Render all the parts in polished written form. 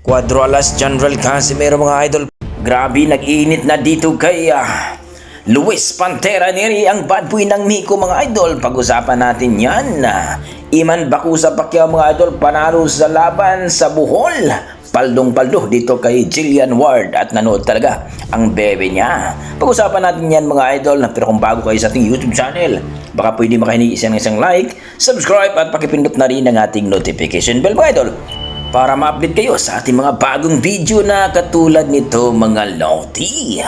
Cuadralas General Casimiro mga idol. Grabe, nag-iinit na dito kay Luis Pantera Nery, ang bad boy ng Miko mga idol. Pag-usapan natin yan. Iman Bacusa Pacquiao mga idol, panalo sa laban sa Bohol. Paldong-paldo dito kay Jillian Ward at nanood talaga ang bebe niya. Pag-usapan natin yan mga idol. Pero kung bago kayo sa ating YouTube channel, baka pwede makahingi isang like, subscribe at pakipindot na rin ang ating notification bell mga idol, para ma-update kayo sa ating mga bagong video na katulad nito mga lodi.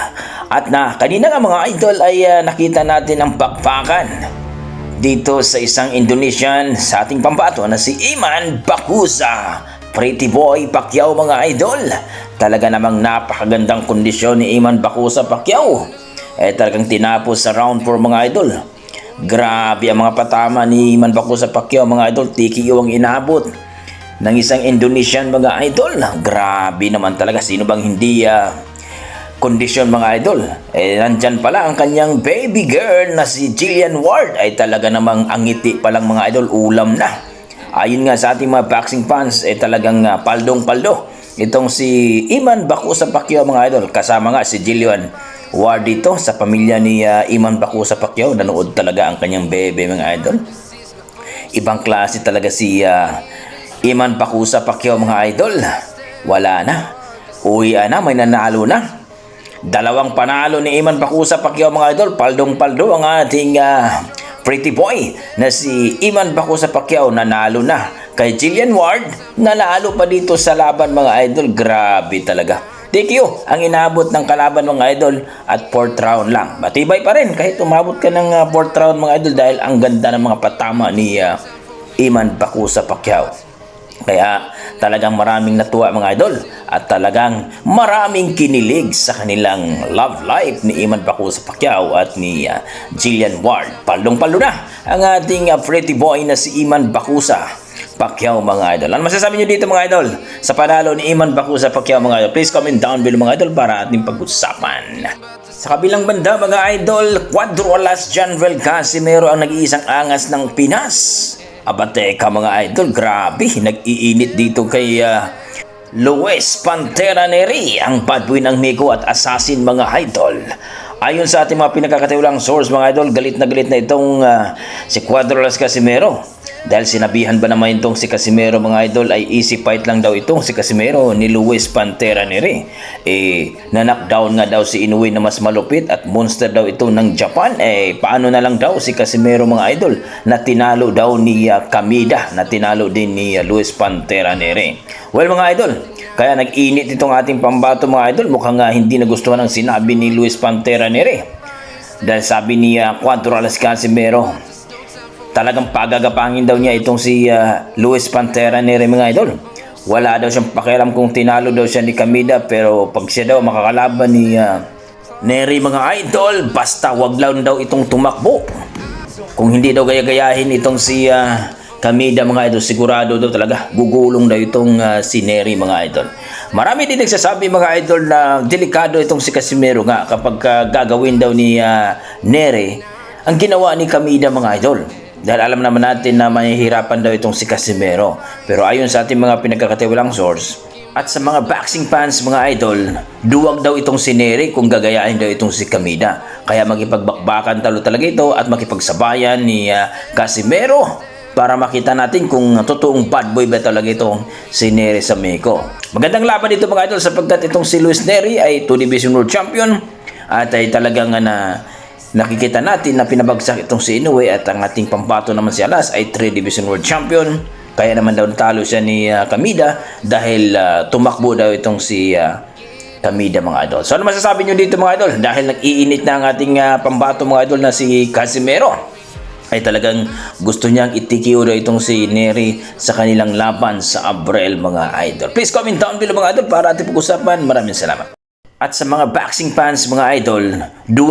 At kanina nga mga idol ay nakita natin ang bakbakan dito sa isang Indonesian sa ating pambato na si Iman Bacusa. Pretty boy Pacquiao mga idol. Talaga namang napakagandang kondisyon ni Iman Bacusa Pacquiao. Talagang tinapos sa round 4 mga idol. Grabe ang mga patama ni Iman Bacusa Pacquiao mga idol. TKO ang inabot ng isang Indonesian mga idol. Grabe naman talaga, sino bang hindi kondisyon mga idol. Nandyan pala ang kanyang baby girl na si Jillian Ward, ay talaga namang ang ngiti pa lang mga idol, ulam na. Ayon nga sa ating mga boxing fans, talagang paldong-paldo itong si Iman Bacusa Pacquiao mga idol. Kasama nga si Jillian Ward dito sa pamilya ni Iman Bacusa Pacquiao. Nanood talaga ang kanyang bebe mga idol. Ibang klase talaga si Iman Bacusa Pacquiao mga idol. Wala na. Uwi na, may nanalo na. Dalawang panalo ni Iman Bacusa Pacquiao mga idol. Paldong-paldo ang ating pretty boy na si Iman Bacusa Pacquiao. Nanalo na kay Jillian Ward. Nanalo pa dito sa laban mga idol. Grabe talaga. Thank you ang inabot ng kalaban mga idol at 4th round lang. Matibay pa rin kahit umabot ka ng 4th round mga idol, dahil ang ganda ng mga patama ni Iman Bacusa Pacquiao. Kaya talagang maraming natuwa mga idol at talagang maraming kinilig sa kanilang love life ni Iman Bacusa Pacquiao at ni Jillian Ward. Paldong-paldo na ang ating pretty boy na si Iman Bacusa Pacquiao mga idol. Ano masasabi nyo dito mga idol sa panalo ni Iman Bacusa Pacquiao mga idol? Please comment down below mga idol para ating pag-usapan. Sa kabilang banda mga idol, Cuadralas General Casimiro ang nag-iisang angas ng Pinas. Teka mga idol, grabe, nag-iinit dito kay Luis Pantera Nery, ang bad boy ng Miko at assassin mga idol. Ayon sa ating mga pinagkakatiwalang source mga idol, galit na itong si Cuadralas Casimiro. Dahil sinabihan ba naman itong si Casimiro mga idol ay easy fight lang daw itong si Casimiro ni Luis Pantera Nery. Na-knockdown nga daw si Inoue na mas malupit at monster daw ito ng Japan. Paano na lang daw si Casimiro mga idol na tinalo daw ni Kamida, na tinalo din ni Luis Pantera Nery. Well mga idol, kaya nag-init itong ating pambato mga idol. Mukhang hindi nagustuhan ang sinabi ni Luis Pantera Nery. Dahil sabi ni Cuadralas Casimiro, talagang pagagapangin daw niya itong si Luis Pantera Nery mga idol. Wala daw siyang pakialam kung tinalo daw siya ni Kamida, pero pag siya daw makakalaban ni Nery mga idol, basta wag lang daw itong tumakbo. Kung hindi daw gaya-gayahin itong si Kamida mga idol, sigurado daw talaga gugulong daw itong si Nery mga idol. Marami din nagsasabi mga idol na delikado itong si Casimiro nga kapag gagawin daw ni Nery ang ginawa ni Kamida mga idol. Dahil alam naman natin na mahihirapan daw itong si Casimiro. Pero ayon sa ating mga pinagkakatiwalang source at sa mga boxing fans mga idol, duwag daw itong si Nery kung gagayahin daw itong si Kamida. Kaya makipagbakbakan talo talaga ito at makipagsabayan ni Casimiro para makita natin kung totoong bad boy ba talaga itong si Nery sa Miko. Magandang laban dito mga idol sapagkat itong si Luis Nery ay 2 Division World Champion at ay talagang nakikita natin na pinabagsak itong si Inoue, at ang ating pambato naman si Alas ay 3 Division World Champion. Kaya naman daw natalo siya ni Kamida dahil tumakbo daw itong si Kamida mga idol. So ano masasabi nyo dito mga idol? Dahil nag-iinit na ang ating pambato mga idol na si Casimiro, ay talagang gusto niyang itikio daw itong si Nery sa kanilang laban sa Abril mga idol. Please comment down below mga idol para ating pag-usapan. Maraming salamat. At sa mga boxing fans mga idol, duwag